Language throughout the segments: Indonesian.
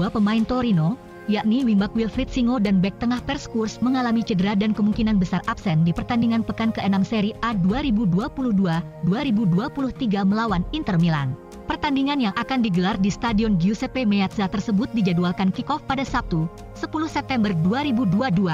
dua pemain Torino, yakni wingback Wilfried Singo dan bek tengah Per Schuurs mengalami cedera dan kemungkinan besar absen di pertandingan pekan ke-6 Serie A 2022-2023 melawan Inter Milan. Pertandingan yang akan digelar di Stadion Giuseppe Meazza tersebut dijadwalkan kick-off pada Sabtu, 10 September 2022.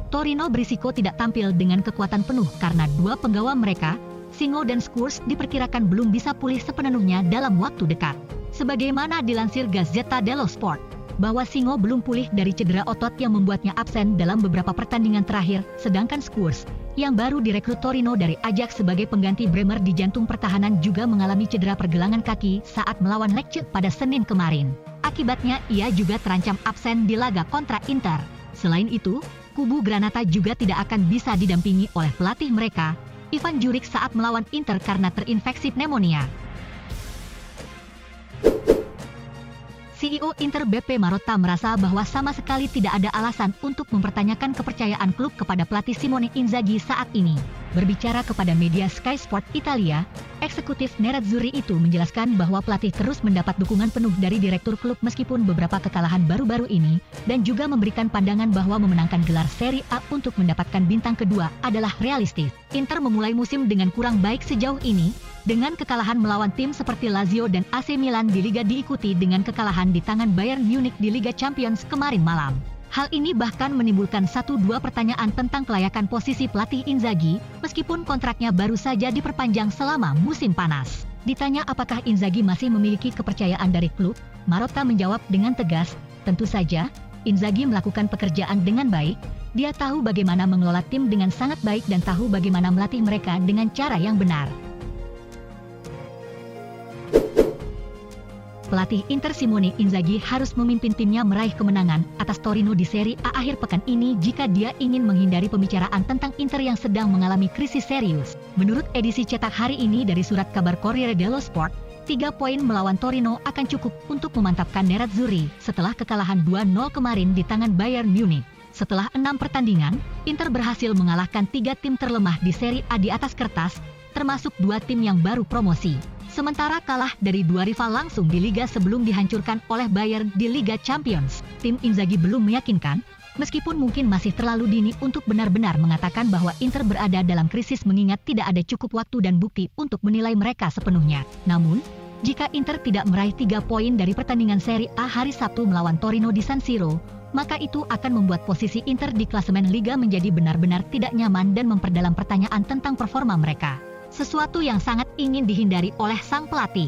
Torino berisiko tidak tampil dengan kekuatan penuh karena dua penggawa mereka, Singo dan Schuurs, diperkirakan belum bisa pulih sepenuhnya dalam waktu dekat. Sebagaimana dilansir Gazzetta dello Sport, bahwa Singo belum pulih dari cedera otot yang membuatnya absen dalam beberapa pertandingan terakhir, sedangkan Schuurs, yang baru direkrut Torino dari Ajax sebagai pengganti Bremer di jantung pertahanan, juga mengalami cedera pergelangan kaki saat melawan Lecce pada Senin kemarin. Akibatnya ia juga terancam absen di laga kontra Inter. Selain itu, kubu Granata juga tidak akan bisa didampingi oleh pelatih mereka, Ivan Juric, saat melawan Inter karena terinfeksi pneumonia. CEO Inter BP Marotta merasa bahwa sama sekali tidak ada alasan untuk mempertanyakan kepercayaan klub kepada pelatih Simone Inzaghi saat ini. Berbicara kepada media Sky Sport Italia, eksekutif Nerazzurri itu menjelaskan bahwa pelatih terus mendapat dukungan penuh dari direktur klub meskipun beberapa kekalahan baru-baru ini, dan juga memberikan pandangan bahwa memenangkan gelar Serie A untuk mendapatkan bintang kedua adalah realistis. Inter memulai musim dengan kurang baik sejauh ini, dengan kekalahan melawan tim seperti Lazio dan AC Milan di Liga diikuti dengan kekalahan di tangan Bayern Munich di Liga Champions kemarin malam. Hal ini bahkan menimbulkan 1-2 pertanyaan tentang kelayakan posisi pelatih Inzaghi, meskipun kontraknya baru saja diperpanjang selama musim panas. Ditanya apakah Inzaghi masih memiliki kepercayaan dari klub, Marotta menjawab dengan tegas, tentu saja, Inzaghi melakukan pekerjaan dengan baik, dia tahu bagaimana mengelola tim dengan sangat baik dan tahu bagaimana melatih mereka dengan cara yang benar. Pelatih Inter Simone Inzaghi harus memimpin timnya meraih kemenangan atas Torino di Serie A akhir pekan ini jika dia ingin menghindari pembicaraan tentang Inter yang sedang mengalami krisis serius. Menurut edisi cetak hari ini dari surat kabar Corriere dello Sport, 3 poin melawan Torino akan cukup untuk memantapkan Nerazzurri setelah kekalahan 2-0 kemarin di tangan Bayern Munich. Setelah 6 pertandingan, Inter berhasil mengalahkan 3 tim terlemah di Serie A di atas kertas, termasuk 2 tim yang baru promosi. Sementara kalah dari 2 rival langsung di Liga sebelum dihancurkan oleh Bayern di Liga Champions. Tim Inzaghi belum meyakinkan, meskipun mungkin masih terlalu dini untuk benar-benar mengatakan bahwa Inter berada dalam krisis mengingat tidak ada cukup waktu dan bukti untuk menilai mereka sepenuhnya. Namun, jika Inter tidak meraih 3 poin dari pertandingan Serie A hari Sabtu melawan Torino di San Siro, maka itu akan membuat posisi Inter di klasemen Liga menjadi benar-benar tidak nyaman dan memperdalam pertanyaan tentang performa mereka. Sesuatu yang sangat ingin dihindari oleh sang pelatih.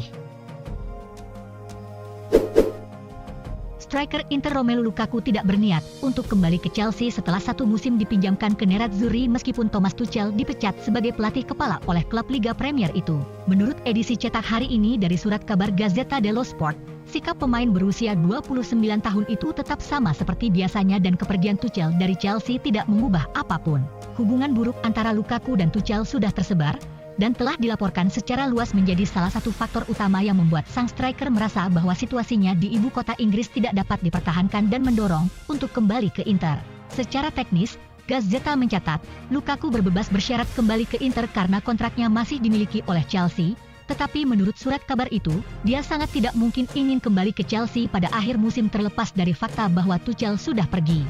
Striker Inter Romelu Lukaku tidak berniat untuk kembali ke Chelsea setelah 1 musim dipinjamkan ke Nerazzurri meskipun Thomas Tuchel dipecat sebagai pelatih kepala oleh klub Liga Premier itu. Menurut edisi cetak hari ini dari surat kabar Gazzetta dello Sport, sikap pemain berusia 29 tahun itu tetap sama seperti biasanya dan kepergian Tuchel dari Chelsea tidak mengubah apapun. Hubungan buruk antara Lukaku dan Tuchel sudah tersebar, dan telah dilaporkan secara luas menjadi salah satu faktor utama yang membuat sang striker merasa bahwa situasinya di ibu kota Inggris tidak dapat dipertahankan dan mendorong untuk kembali ke Inter. Secara teknis, Gazzetta mencatat, Lukaku berbebas bersyarat kembali ke Inter karena kontraknya masih dimiliki oleh Chelsea, tetapi menurut surat kabar itu, dia sangat tidak mungkin ingin kembali ke Chelsea pada akhir musim terlepas dari fakta bahwa Tuchel sudah pergi.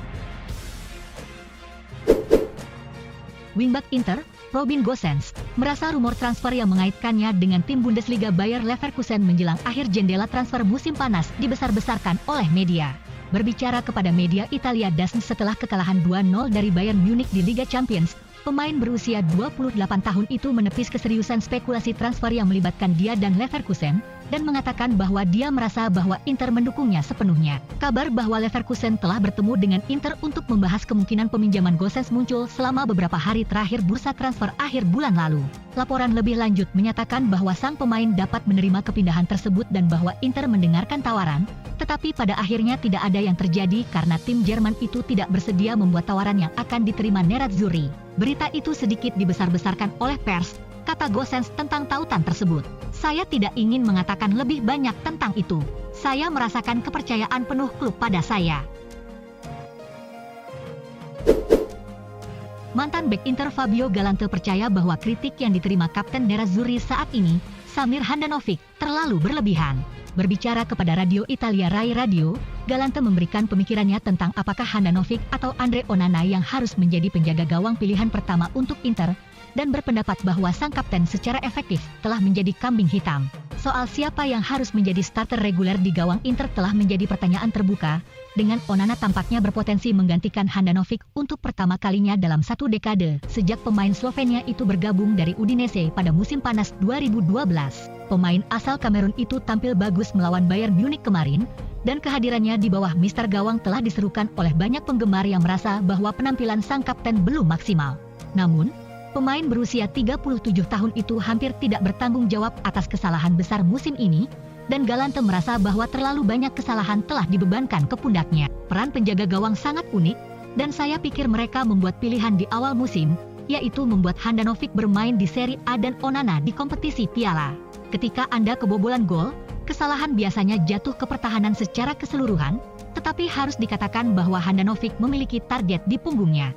Wingback Inter, Robin Gosens, merasa rumor transfer yang mengaitkannya dengan tim Bundesliga Bayer Leverkusen menjelang akhir jendela transfer musim panas dibesar-besarkan oleh media. Berbicara kepada media Italia DAZN setelah kekalahan 2-0 dari Bayern Munich di Liga Champions, pemain berusia 28 tahun itu menepis keseriusan spekulasi transfer yang melibatkan dia dan Leverkusen, dan mengatakan bahwa dia merasa bahwa Inter mendukungnya sepenuhnya. Kabar bahwa Leverkusen telah bertemu dengan Inter untuk membahas kemungkinan peminjaman Gosens muncul selama beberapa hari terakhir bursa transfer akhir bulan lalu. Laporan lebih lanjut menyatakan bahwa sang pemain dapat menerima kepindahan tersebut dan bahwa Inter mendengarkan tawaran, tetapi pada akhirnya tidak ada yang terjadi karena tim Jerman itu tidak bersedia membuat tawaran yang akan diterima Nerazzurri. Berita itu sedikit dibesar-besarkan oleh pers, kata Gosens tentang tautan tersebut. Saya tidak ingin mengatakan lebih banyak tentang itu. Saya merasakan kepercayaan penuh klub pada saya. Mantan bek Inter Fabio Galante percaya bahwa kritik yang diterima Kapten Nerazzurri saat ini, Samir Handanovic, terlalu berlebihan. Berbicara kepada Radio Italia Rai Radio, Galante memberikan pemikirannya tentang apakah Handanovic atau Andre Onana yang harus menjadi penjaga gawang pilihan pertama untuk Inter, dan berpendapat bahwa sang kapten secara efektif telah menjadi kambing hitam. Soal siapa yang harus menjadi starter reguler di gawang Inter telah menjadi pertanyaan terbuka, dengan Onana tampaknya berpotensi menggantikan Handanovic untuk pertama kalinya dalam satu dekade sejak pemain Slovenia itu bergabung dari Udinese pada musim panas 2012. Pemain asal Kamerun itu tampil bagus melawan Bayern Munich kemarin, dan kehadirannya di bawah mister gawang telah diserukan oleh banyak penggemar yang merasa bahwa penampilan sang kapten belum maksimal. Namun, pemain berusia 37 tahun itu hampir tidak bertanggung jawab atas kesalahan besar musim ini, dan Galante merasa bahwa terlalu banyak kesalahan telah dibebankan ke pundaknya. Peran penjaga gawang sangat unik, dan saya pikir mereka membuat pilihan di awal musim, yaitu membuat Handanovic bermain di Serie A dan Onana di kompetisi Piala. Ketika Anda kebobolan gol, kesalahan biasanya jatuh ke pertahanan secara keseluruhan, tetapi harus dikatakan bahwa Handanovic memiliki target di punggungnya.